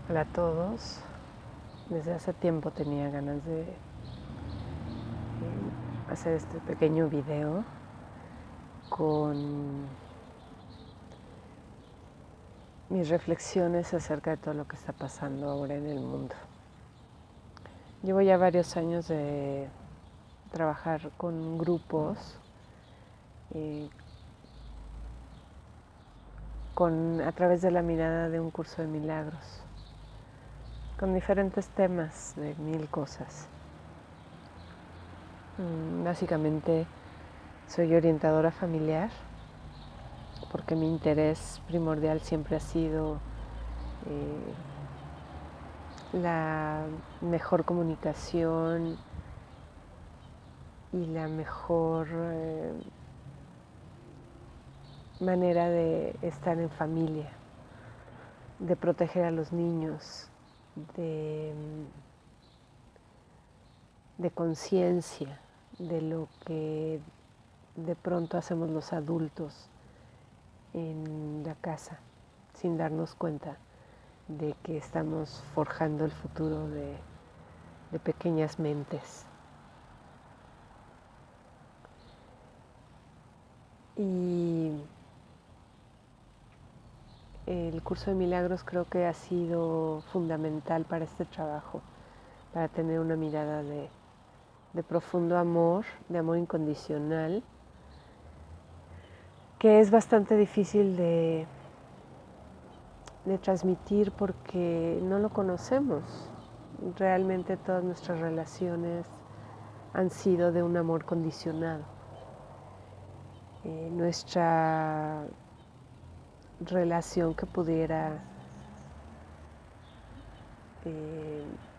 Hola a todos. Desde hace tiempo tenía ganas de hacer este pequeño video con mis reflexiones acerca de todo lo que está pasando ahora en el mundo. Llevo ya varios años de trabajar con grupos a través de la mirada de un curso de milagros, con diferentes temas de 1000 cosas. Básicamente soy orientadora familiar porque mi interés primordial siempre ha sido la mejor comunicación y la mejor manera de estar en familia, de proteger a los niños, de conciencia de lo que de pronto hacemos los adultos en la casa sin darnos cuenta de que estamos forjando el futuro de pequeñas mentes. Y el curso de milagros creo que ha sido fundamental para este trabajo, para tener una mirada de profundo amor, de amor incondicional, que es bastante difícil de transmitir porque no lo conocemos. Realmente todas nuestras relaciones han sido de un amor condicionado. Nuestra relación que pudiera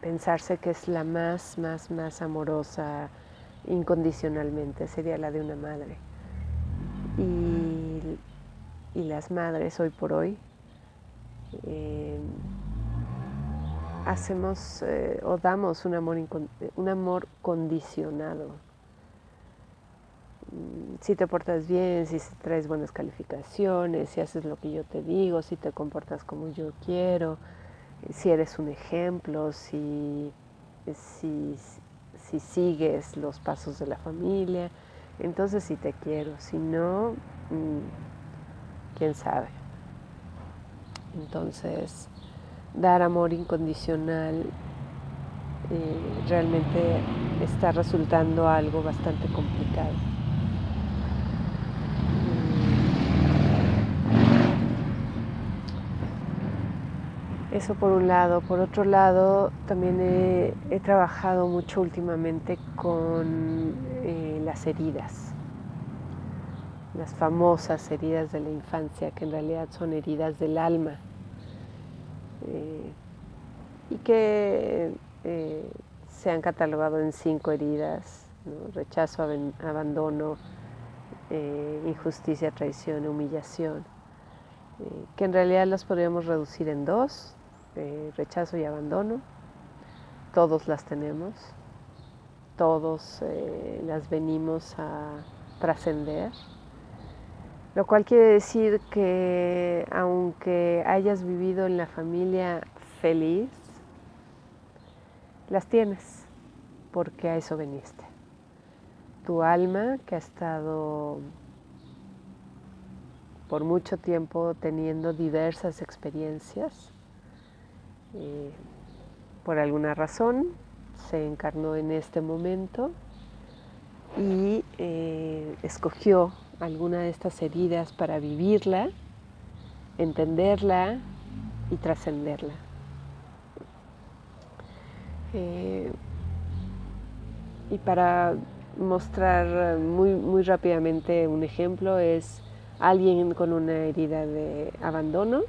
pensarse que es la más amorosa incondicionalmente sería la de una madre. Y las madres hoy por hoy hacemos o damos un amor condicionado. Si te portas bien, si traes buenas calificaciones, si haces lo que yo te digo, si te comportas como yo quiero, si eres un ejemplo, si sigues los pasos de la familia, entonces sí te quiero, si no, quién sabe. Entonces, dar amor incondicional realmente está resultando algo bastante complicado. Eso por un lado. Por otro lado, también he trabajado mucho últimamente con las heridas, las famosas heridas de la infancia, que en realidad son heridas del alma, y que se han catalogado en 5 heridas, ¿no? Rechazo, abandono, injusticia, traición, humillación, que en realidad las podríamos reducir en 2, rechazo y abandono. Todos las tenemos, todos las venimos a trascender, lo cual quiere decir que aunque hayas vivido en la familia feliz, las tienes, porque a eso veniste. Tu alma, que ha estado por mucho tiempo teniendo diversas experiencias, por alguna razón se encarnó en este momento y escogió alguna de estas heridas para vivirla, entenderla y trascenderla. Y para mostrar muy rápidamente un ejemplo es alguien con una herida de abandono.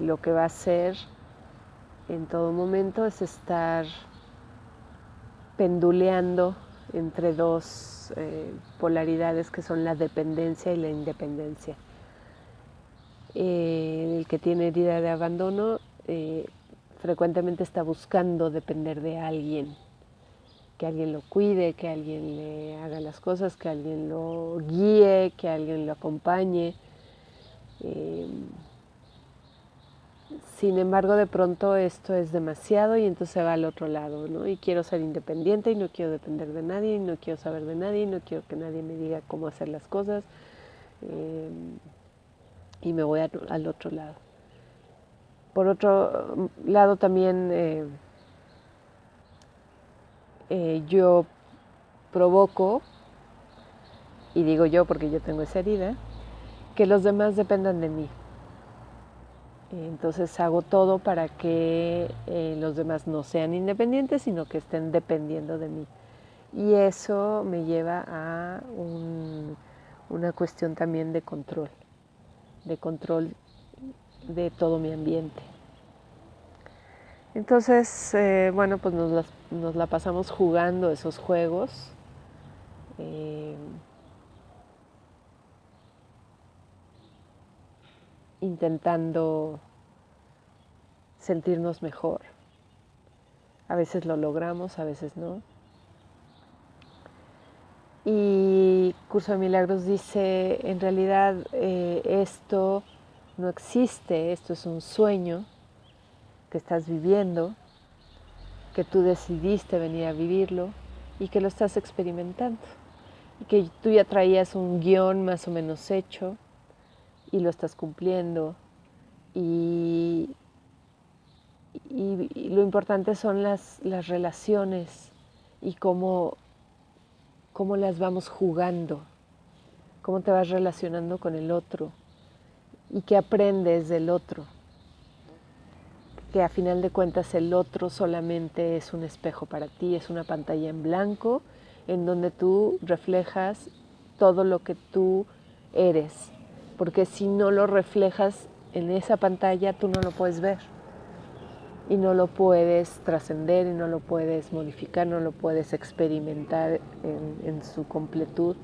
Lo que va a hacer en todo momento es estar penduleando entre 2 polaridades que son la dependencia y la independencia. El que tiene herida de abandono frecuentemente está buscando depender de alguien, que alguien lo cuide, que alguien le haga las cosas, que alguien lo guíe, que alguien lo acompañe. Sin embargo, de pronto esto es demasiado y entonces se va al otro lado, ¿no? Y quiero ser independiente y no quiero depender de nadie y no quiero saber de nadie y no quiero que nadie me diga cómo hacer las cosas y me voy al otro lado. Por otro lado también yo provoco, y digo yo porque yo tengo esa herida, que los demás dependan de mí. Entonces hago todo para que los demás no sean independientes, sino que estén dependiendo de mí. Y eso me lleva a una cuestión también de control de todo mi ambiente. Entonces, bueno, pues nos la pasamos jugando esos juegos. Intentando sentirnos mejor. A veces lo logramos, a veces no. Y Curso de Milagros dice, en realidad esto no existe, esto es un sueño que estás viviendo, que tú decidiste venir a vivirlo y que lo estás experimentando. Y que tú ya traías un guión más o menos hecho y lo estás cumpliendo. Y lo importante son las relaciones y cómo las vamos jugando, cómo te vas relacionando con el otro y qué aprendes del otro, que a final de cuentas el otro solamente es un espejo para ti, es una pantalla en blanco en donde tú reflejas todo lo que tú eres, porque si no lo reflejas en esa pantalla tú no lo puedes ver y no lo puedes trascender y no lo puedes modificar, no lo puedes experimentar en su completud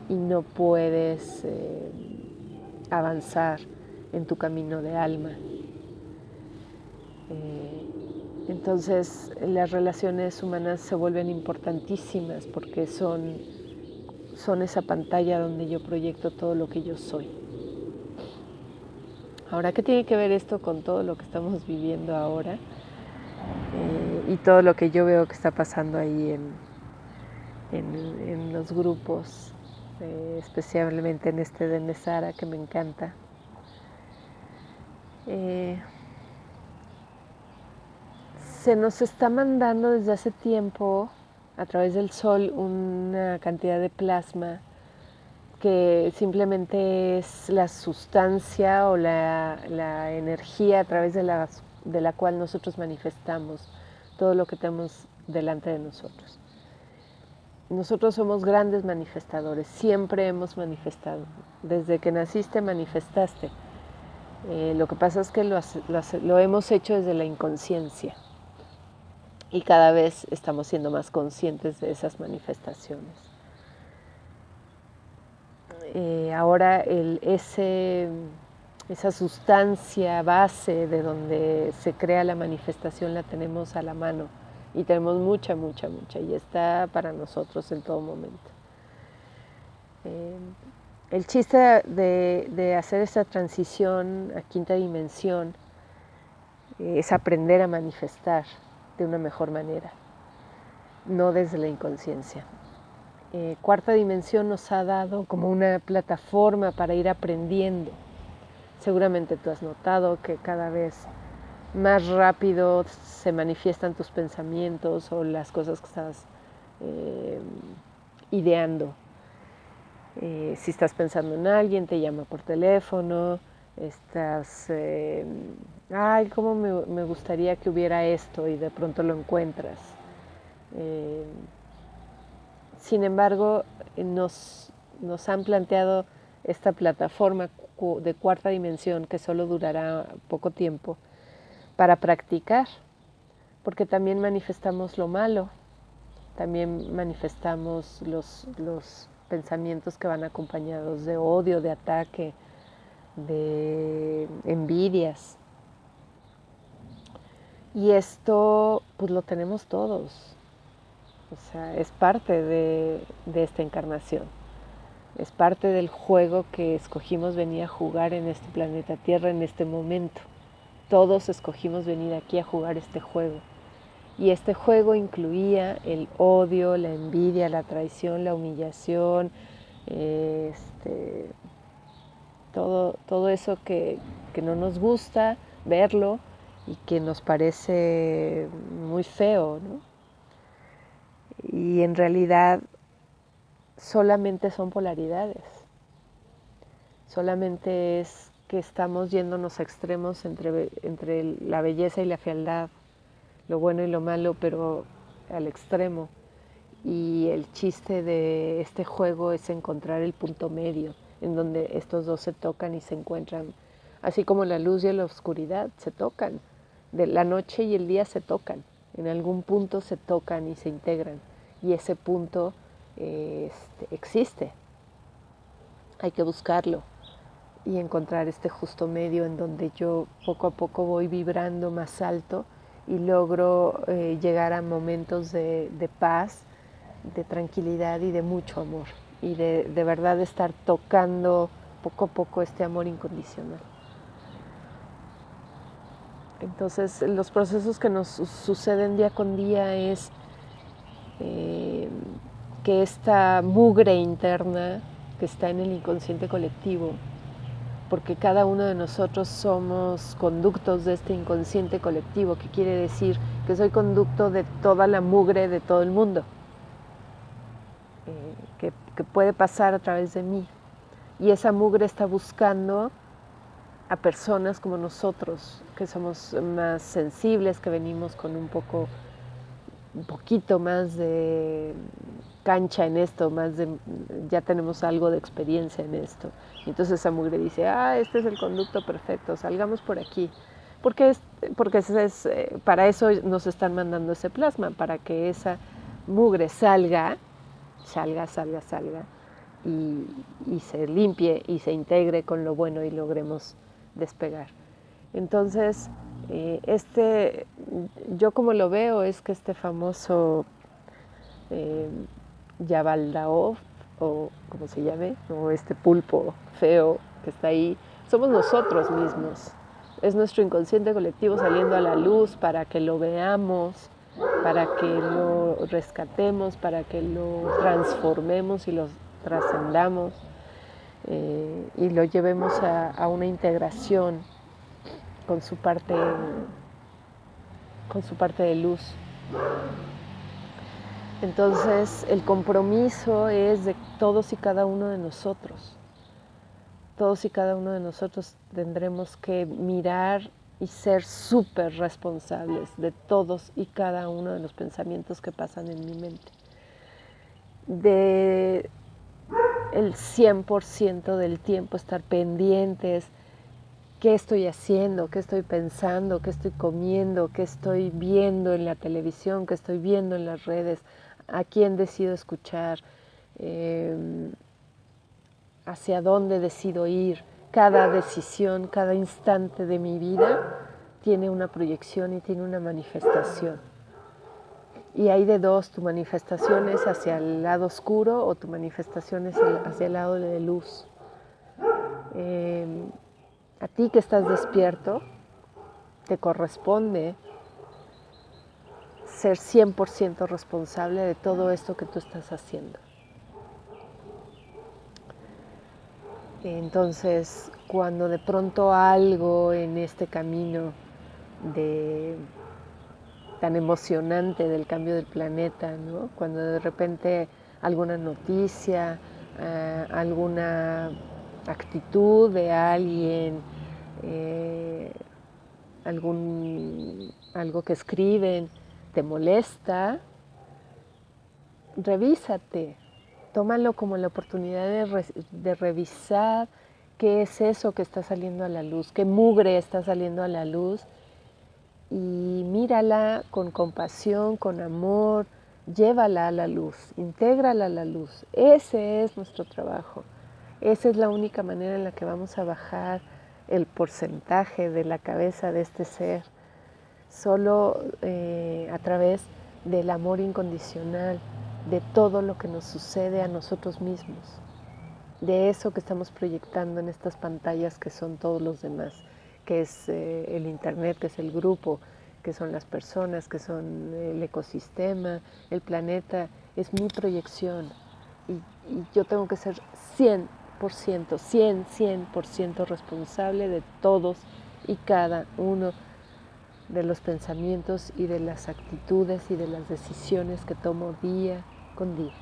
y no puedes avanzar en tu camino de alma. Entonces las relaciones humanas se vuelven importantísimas porque son esa pantalla donde yo proyecto todo lo que yo soy. Ahora, ¿qué tiene que ver esto con todo lo que estamos viviendo ahora? Y todo lo que yo veo que está pasando ahí en los grupos, especialmente en este de Nesara que me encanta. Se nos está mandando desde hace tiempo a través del sol una cantidad de plasma que simplemente es la sustancia o la energía a través de la cual nosotros manifestamos todo lo que tenemos delante de nosotros. Nosotros somos grandes manifestadores, siempre hemos manifestado. Desde que naciste manifestaste. Lo que pasa es que lo hemos hecho desde la inconsciencia y cada vez estamos siendo más conscientes de esas manifestaciones. Ahora esa sustancia base de donde se crea la manifestación la tenemos a la mano y tenemos mucha y está para nosotros en todo momento. El chiste de hacer esta transición a quinta dimensión es aprender a manifestar de una mejor manera, no desde la inconsciencia. Cuarta dimensión nos ha dado como una plataforma para ir aprendiendo. Seguramente tú has notado que cada vez más rápido se manifiestan tus pensamientos o las cosas que estás ideando. Si estás pensando en alguien, te llama por teléfono, estás, ay, cómo me gustaría que hubiera esto y de pronto lo encuentras. Sin embargo, nos han planteado esta plataforma de cuarta dimensión que solo durará poco tiempo para practicar, porque también manifestamos lo malo, también manifestamos los pensamientos que van acompañados de odio, de ataque, de envidias. Y esto pues lo tenemos todos. O sea, es parte de esta encarnación. Es parte del juego que escogimos venir a jugar en este planeta Tierra en este momento. todos escogimos venir aquí a jugar este juego. Y este juego incluía el odio, la envidia, la traición, la humillación, todo eso que no nos gusta verlo y que nos parece muy feo, ¿no? Y en realidad solamente son polaridades, solamente es que estamos yéndonos a extremos entre la belleza y la fealdad, lo bueno y lo malo, pero al extremo. Y el chiste de este juego es encontrar el punto medio, en donde estos dos se tocan y se encuentran, así como la luz y la oscuridad se tocan, de la noche y el día se tocan, en algún punto se tocan y se integran, y ese punto existe, hay que buscarlo y encontrar este justo medio en donde yo poco a poco voy vibrando más alto y logro llegar a momentos de paz, de tranquilidad y de mucho amor y de verdad estar tocando poco a poco este amor incondicional. Entonces los procesos que nos suceden día con día es que esta mugre interna que está en el inconsciente colectivo, porque cada uno de nosotros somos conductos de este inconsciente colectivo, que quiere decir que soy conducto de toda la mugre de todo el mundo, que puede pasar a través de mí. Y esa mugre está buscando a personas como nosotros, que somos más sensibles, que venimos con un poquito más de cancha en esto, ya tenemos algo de experiencia en esto. Y entonces esa mugre dice, este es el conducto perfecto, salgamos por aquí. Porque para eso nos están mandando ese plasma, para que esa mugre salga y se limpie y se integre con lo bueno y logremos despegar. Entonces, yo como lo veo es que este famoso Yabaldaoth, o como se llame, o este pulpo feo que está ahí, somos nosotros mismos. Es nuestro inconsciente colectivo saliendo a la luz para que lo veamos, para que lo rescatemos, para que lo transformemos y lo trascendamos y lo llevemos a una integración con su parte de luz. Entonces el compromiso es de todos y cada uno de nosotros. Todos y cada uno de nosotros tendremos que mirar y ser súper responsables de todos y cada uno de los pensamientos que pasan en mi mente. De el 100% del tiempo estar pendientes, qué estoy haciendo, qué estoy pensando, qué estoy comiendo, qué estoy viendo en la televisión, qué estoy viendo en las redes, a quién decido escuchar, hacia dónde decido ir. Cada decisión, cada instante de mi vida tiene una proyección y tiene una manifestación. Y hay de dos, tu manifestación es hacia el lado oscuro o tu manifestación es hacia el lado de luz. A ti que estás despierto, te corresponde ser 100% responsable de todo esto que tú estás haciendo. Entonces, cuando de pronto algo en este camino tan emocionante del cambio del planeta, ¿no? Cuando de repente alguna noticia, alguna actitud de alguien, algo que escriben, te molesta, revísate, tómalo como la oportunidad de revisar qué es eso que está saliendo a la luz, qué mugre está saliendo a la luz y mírala con compasión, con amor, llévala a la luz, intégrala a la luz. Ese es nuestro trabajo. Esa es la única manera en la que vamos a bajar el porcentaje de la cabeza de este ser, solo a través del amor incondicional, de todo lo que nos sucede a nosotros mismos, de eso que estamos proyectando en estas pantallas que son todos los demás, que es el Internet, que es el grupo, que son las personas, que son el ecosistema, el planeta, es mi proyección. Y yo tengo que ser 100% responsable de todos y cada uno de los pensamientos y de las actitudes y de las decisiones que tomo día con día.